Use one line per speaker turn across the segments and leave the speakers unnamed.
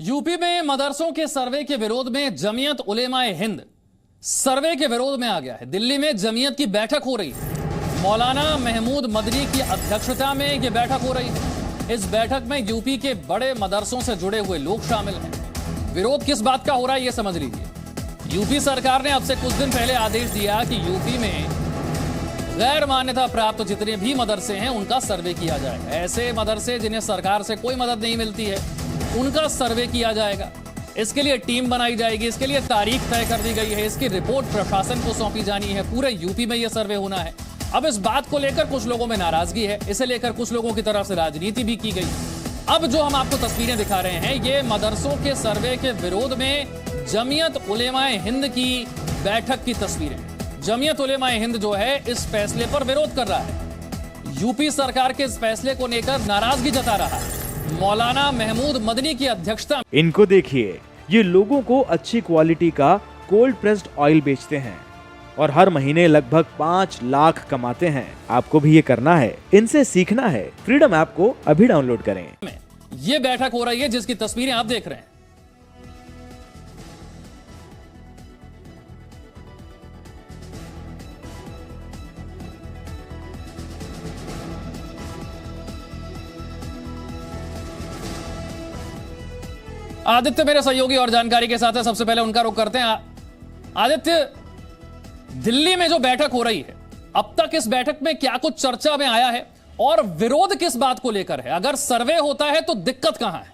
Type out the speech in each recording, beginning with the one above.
UP में मदरसों के सर्वे के विरोध में जमीयत उलेमाए हिंद सर्वे के विरोध में आ गया है। दिल्ली में जमीयत की बैठक हो रही है। मौलाना महमूद मदनी की अध्यक्षता में यह बैठक हो रही है। इस बैठक में यूपी के बड़े मदरसों से जुड़े हुए लोग शामिल हैं। विरोध किस बात का हो रहा है, यह समझ लीजिए। यूपी सरकार ने अब से कुछ दिन पहले आदेश दिया कि यूपी में गैर मान्यता प्राप्त जितने भी मदरसे हैं उनका सर्वे किया जाए। ऐसे मदरसे जिन्हें सरकार से कोई मदद नहीं मिलती है उनका सर्वे किया जाएगा। इसके लिए टीम बनाई जाएगी, इसके लिए तारीख तय कर दी गई है, इसकी रिपोर्ट प्रशासन को सौंपी जानी है। पूरे यूपी में यह सर्वे होना है। अब इस बात को लेकर कुछ लोगों में नाराजगी है, इसे लेकर कुछ लोगों की तरफ से राजनीति भी की गई। अब जो हम आपको तस्वीरें दिखा रहे हैं ये मदरसों के सर्वे के विरोध में जमीयत उलेमाए हिंद की बैठक की तस्वीरें। जमीयत उलेमाए हिंद जो है इस फैसले पर विरोध कर रहा है, यूपी सरकार के इस फैसले को लेकर नाराजगी जता रहा है। मौलाना महमूद मदनी की अध्यक्षता।
इनको देखिए, ये लोगों को अच्छी क्वालिटी का कोल्ड प्रेस्ड ऑयल बेचते हैं और हर महीने लगभग 5 लाख कमाते हैं। आपको भी ये करना है, इनसे सीखना है। फ्रीडम ऐप को अभी डाउनलोड करें।
ये बैठक हो रही है जिसकी तस्वीरें आप देख रहे हैं। आदित्य मेरे सहयोगी और जानकारी के साथ है, सबसे पहले उनका रुख करते हैं। आदित्य, दिल्ली में जो बैठक हो रही है, अब तक इस बैठक में क्या कुछ चर्चा में आया है और विरोध किस बात को लेकर है? अगर सर्वे होता है तो दिक्कत कहां है?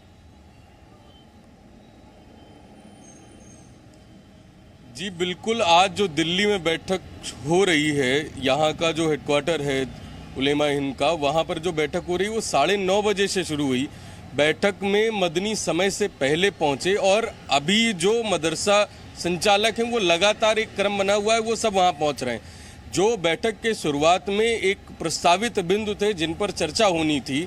जी बिल्कुल, आज जो दिल्ली में बैठक हो रही है, यहाँ का जो हेडक्वार्टर है उलेमा हिंद का, वहाँ पर जो बैठक हो रही है वो 9:30 बजे से शुरू हुई। बैठक में मदनी समय से पहले पहुंचे और अभी जो मदरसा संचालक हैं वो लगातार एक क्रम बना हुआ है, वो सब वहाँ पहुँच रहे हैं। जो बैठक के शुरुआत में एक प्रस्तावित बिंदु थे जिन पर चर्चा होनी थी,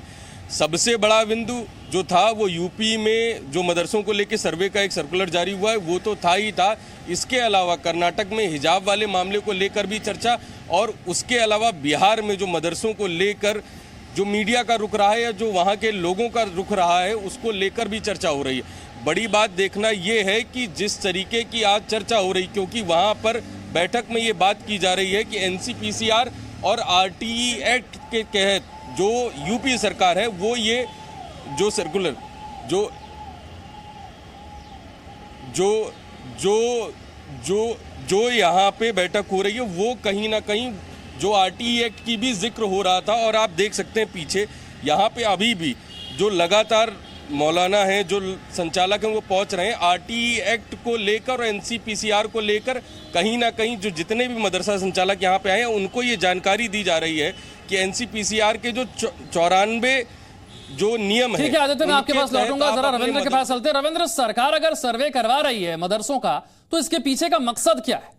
सबसे बड़ा बिंदु जो था वो यूपी में जो मदरसों को लेकर सर्वे का एक सर्कुलर जारी हुआ है वो तो था ही था। इसके अलावा कर्नाटक में हिजाब वाले मामले को लेकर भी चर्चा, और उसके अलावा बिहार में जो मदरसों को लेकर जो मीडिया का रुख रहा है या जो वहाँ के लोगों का रुख रहा है उसको लेकर भी चर्चा हो रही है। बड़ी बात देखना ये है कि जिस तरीके की आज चर्चा हो रही, क्योंकि वहाँ पर बैठक में ये बात की जा रही है कि एनसीपीसीआर और आरटीई एक्ट के तहत जो यूपी सरकार है वो ये जो सर्कुलर जो जो जो जो जो यहाँ पे बैठक हो रही है वो कहीं ना कहीं जो आरटीई एक्ट की भी जिक्र हो रहा था। और आप देख सकते हैं पीछे यहाँ पे अभी भी जो लगातार मौलाना हैं, जो संचालक हैं, वो पहुँच रहे हैं। आरटीई एक्ट को लेकर और एनसीपीसीआर को लेकर कहीं ना कहीं जो जितने भी मदरसा संचालक यहाँ पे आए हैं उनको ये जानकारी दी जा रही है कि एनसीपीसीआर के जो 94 जो नियम है।
ठीक है आदित्य, मैं आपके पास लौटूंगा, जरा रविंद्र के पास चलते। रविंद्र, सरकार अगर सर्वे करवा रही है मदरसों का तो इसके पीछे का मकसद क्या है?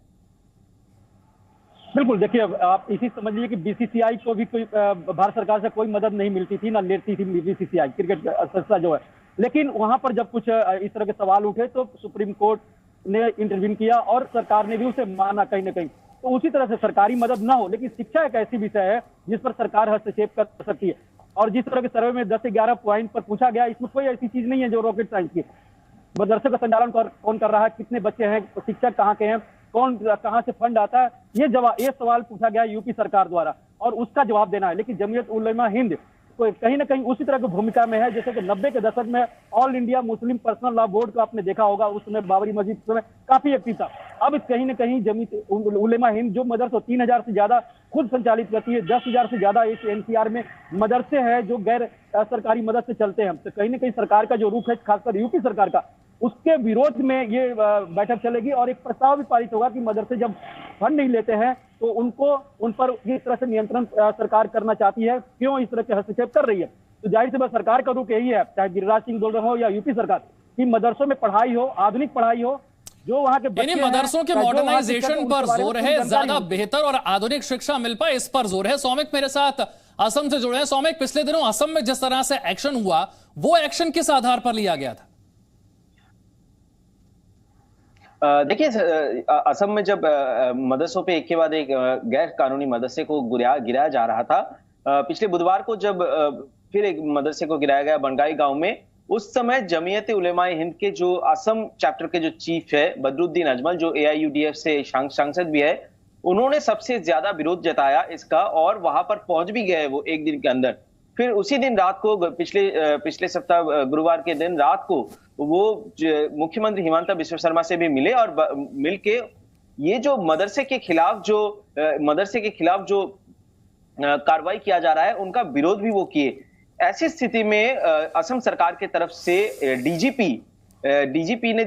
बिल्कुल, देखिए आप इसी समझ लीजिए कि बीसीसीआई को भी कोई भारत सरकार से कोई मदद नहीं मिलती थी, ना लेती थी बीसीसीआई क्रिकेट संस्था जो है। लेकिन वहां पर जब कुछ इस तरह के सवाल उठे तो सुप्रीम कोर्ट ने इंटरवीन किया और सरकार ने भी उसे माना कहीं ना कहीं। तो उसी तरह से सरकारी मदद ना हो, लेकिन शिक्षा एक ऐसी विषय है जिस पर सरकार हस्तक्षेप कर सकती है। और जिस तरह के सर्वे में 10 से 11 पॉइंट पर पूछा गया, इसमें कोई ऐसी चीज नहीं है जो रॉकेट साइंस की। मदरसे का संचालन कौन कर रहा है, कितने बच्चे हैं, शिक्षक कहाँ के हैं, कौन कहां से फंड आता है, ये सवाल पूछा गया यूपी सरकार द्वारा और उसका जवाब देना है। लेकिन जमीयत उलेमा हिंद को कहीं ना कहीं उसी तरह की भूमिका में है जैसे कि 90 के दशक में all India Muslim personal law board को आपने देखा होगा, उस समय बाबरी मस्जिद समय काफी एक्टिव था। अब कहीं ना कहीं जमीयत उलेमा हिंद जो मदरसा 3000 से ज्यादा खुद संचालित करती है, 10,000 से ज्यादा इस एनसीआर में मदरसे हैं जो गैर सरकारी मदद से चलते हैं। तो कहीं ना कहीं सरकार का जो रुख है, खासकर यूपी सरकार का, उसके विरोध में ये बैठक चलेगी और एक प्रस्ताव भी पारित होगा कि मदरसे जब फंड नहीं लेते हैं तो उन पर इस तरह से नियंत्रण सरकार करना चाहती है, क्यों इस तरह के हस्तक्षेप कर रही है। तो जाहिर सी बात सरकार का रुख यही है, चाहे गिरिराज सिंह बोल रहे हो या यूपी सरकार, कि मदरसों में पढ़ाई हो, आधुनिक पढ़ाई हो, जो वहाँ के बच्चे
मदरसों के मॉडर्नाइजेशन पर जोर है, ज्यादा बेहतर और आधुनिक शिक्षा मिल पाए इस पर जोर है। सौमिक मेरे साथ असम से जुड़े हैं। सौमिक, पिछले दिनों असम में जिस तरह से एक्शन हुआ वो एक्शन किस आधार पर लिया गया था?
देखिए, असम में जब मदरसों पे एक के बाद एक गैर कानूनी मदरसे को गिराया जा रहा था, पिछले बुधवार को जब फिर एक मदरसे को गिराया गया बनगाई गांव में, उस समय जमीयत उलेमा हिंद के जो असम चैप्टर के जो चीफ है बदरुद्दीन अजमल, जो AIUDF से सांसद भी है, उन्होंने सबसे ज्यादा विरोध जताया इसका और वहां पर पहुंच भी गए वो एक दिन के अंदर। फिर उसी दिन रात को पिछले सप्ताह गुरुवार के दिन रात को वो मुख्यमंत्री हिमंता बिस्वा शर्मा से भी मिले और मिलके ये जो मदरसे के खिलाफ जो कार्रवाई किया जा रहा है उनका विरोध भी वो किए। ऐसी स्थिति में असम सरकार के तरफ से डीजीपी ने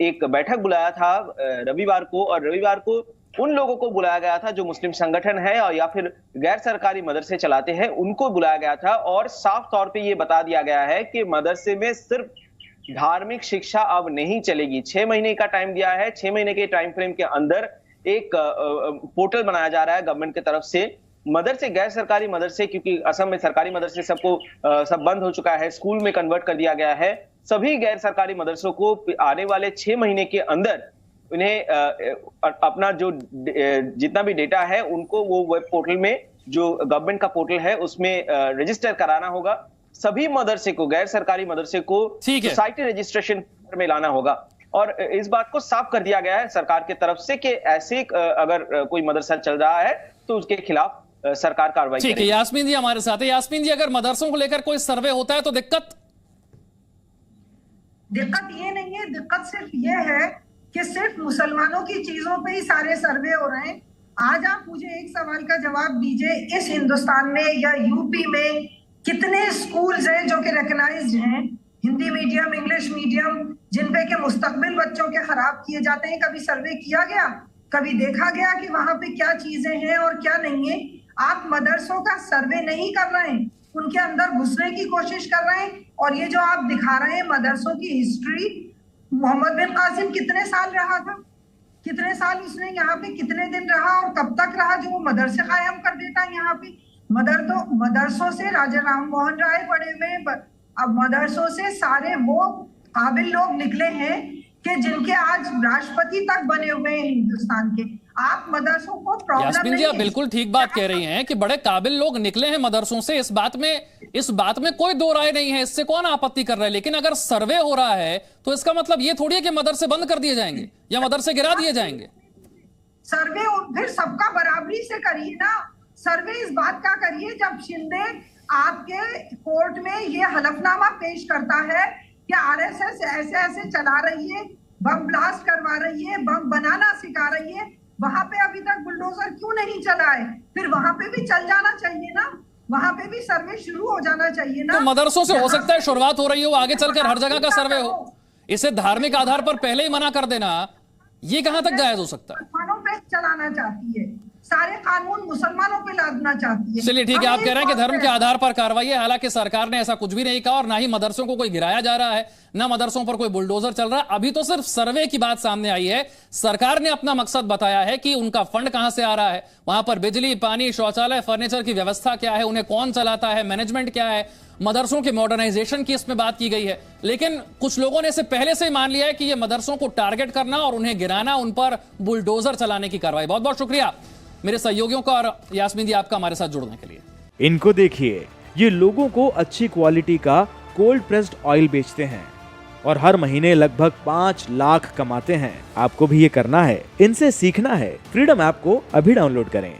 एक बैठक बुलाया था रविवार को, और रविवार को उन लोगों को बुलाया गया था जो मुस्लिम संगठन है और या फिर गैर सरकारी मदरसे चलाते हैं, उनको बुलाया गया था और साफ तौर पे ये बता दिया गया है कि मदरसे में सिर्फ धार्मिक शिक्षा अब नहीं चलेगी। 6 महीने का टाइम दिया है। 6 महीने के टाइम फ्रेम के अंदर एक पोर्टल बनाया जा रहा है गवर्नमेंट की तरफ से। मदरसे, गैर सरकारी मदरसे, क्योंकि असम में सरकारी मदरसे सब बंद हो चुका है, स्कूल में कन्वर्ट कर दिया गया है। सभी गैर सरकारी मदरसों को आने वाले 6 महीने के अंदर उन्हें अपना जो जितना भी डेटा है उनको वो वेब पोर्टल में, जो गवर्नमेंट का पोर्टल है उसमें रजिस्टर कराना होगा। सभी मदरसे को, गैर सरकारी मदरसे को सोसाइटी रजिस्ट्रेशन में लाना होगा। और इस बात को साफ कर दिया गया है सरकार की तरफ से कि ऐसे अगर कोई मदरसा चल रहा है तो उसके खिलाफ सरकार कार्रवाई करेगी।
ठीक है, यास्मीन जी हमारे साथ है। यास्मीन जी, अगर मदरसों को लेकर कोई सर्वे होता है तो दिक्कत
ये नहीं है, दिक्कत सिर्फ ये है कि सिर्फ मुसलमानों की चीजों पे ही सारे सर्वे हो रहे हैं। आज आप मुझे एक सवाल का जवाब दीजिए, इस हिंदुस्तान में या यूपी में कितने स्कूल्स हैं जो कि रिकॉग्नाइज्ड हैं, हिंदी मीडियम, इंग्लिश मीडियम, जिनपे के मुस्तकबिल बच्चों के खराब किए जाते हैं? कभी सर्वे किया गया? कभी देखा गया कि वहां पे क्या चीजें हैं और क्या नहीं है? आप मदरसों का सर्वे नहीं कर रहे हैं, उनके अंदर घुसने की कोशिश कर रहे हैं। और ये जो आप दिखा रहे हैं मदरसों की हिस्ट्री, मोहम्मद बिन कासिम कितने साल रहा था, कितने साल उसने यहाँ पे कितने दिन रहा और कब तक रहा जो वो मदरसे कायम कर देता है यहाँ पे? मदरसों से राजा राम मोहन राय पढ़े हुए, अब मदरसों से सारे वो काबिल लोग निकले हैं कि जिनके आज राष्ट्रपति तक बने हुए हैं हिंदुस्तान के। आप मदरसों को प्रॉब्लम
यास्मीन जी, आप बिल्कुल ठीक बात कह रही हैं कि बड़े काबिल लोग निकले हैं मदरसों से, इस बात में कोई दो राय नहीं है, इससे कौन आपत्ति कर रहा है। लेकिन अगर सर्वे हो रहा है तो इसका मतलब ये थोड़ी है कि मदरसे बंद कर दिए जाएंगे या मदरसे गिरा दिए जाएंगे।
सर्वे फिर सबका बराबरी से करिए ना। सर्वे इस बात का करिए जब शिंदे आपके कोर्ट में ये हलफनामा पेश करता है कि RSS ऐसे ऐसे चला रही है, बम ब्लास्ट करवा रही है, बम बनाना सिखा रही है, वहां पे अभी तक बुलडोजर क्यों नहीं चला है? फिर वहां पे भी चल जाना चाहिए ना, वहां पे भी सर्वे शुरू हो जाना चाहिए ना।
तो मदरसों से हो सकता है शुरुआत हो रही हो, आगे चलकर हर जगह का सर्वे हो। इसे धार्मिक आधार पर पहले ही मना कर देना, ये कहां तक जायज हो सकता है?
मुसलमानों पे चलाना चाहती है, सारे कानून मुसलमानों पे लादना चाहती है।
चलिए ठीक है, आप कह रहे हैं कि धर्म के आधार पर कार्रवाई है, हालांकि सरकार ने ऐसा कुछ भी नहीं कहा और ना ही मदरसों को कोई गिराया जा रहा है, ना मदरसों पर कोई बुलडोजर चल रहा है। अभी तो सिर्फ सर्वे की बात सामने आई है। सरकार ने अपना मकसद बताया है कि उनका फंड कहां से आ रहा है, वहां पर बिजली, पानी, शौचालय, फर्नीचर की व्यवस्था क्या है, उन्हें कौन चलाता है, मैनेजमेंट क्या है, मदरसों के मॉडर्नाइजेशन की इसमें बात की गई है। लेकिन कुछ लोगों ने इसे पहले से ही मान लिया है कि यह मदरसों को टारगेट करना और उन्हें गिराना, उन पर बुलडोजर चलाने की कार्रवाई। बहुत बहुत शुक्रिया मेरे सहयोगियों का और यास्मीन जी आपका हमारे साथ जुड़ने के लिए।
इनको देखिए, ये लोगों को अच्छी क्वालिटी का कोल्ड प्रेस्ड ऑयल बेचते हैं और हर महीने लगभग 5 लाख कमाते हैं। आपको भी ये करना है, इनसे सीखना है। फ्रीडम ऐप को अभी डाउनलोड करें।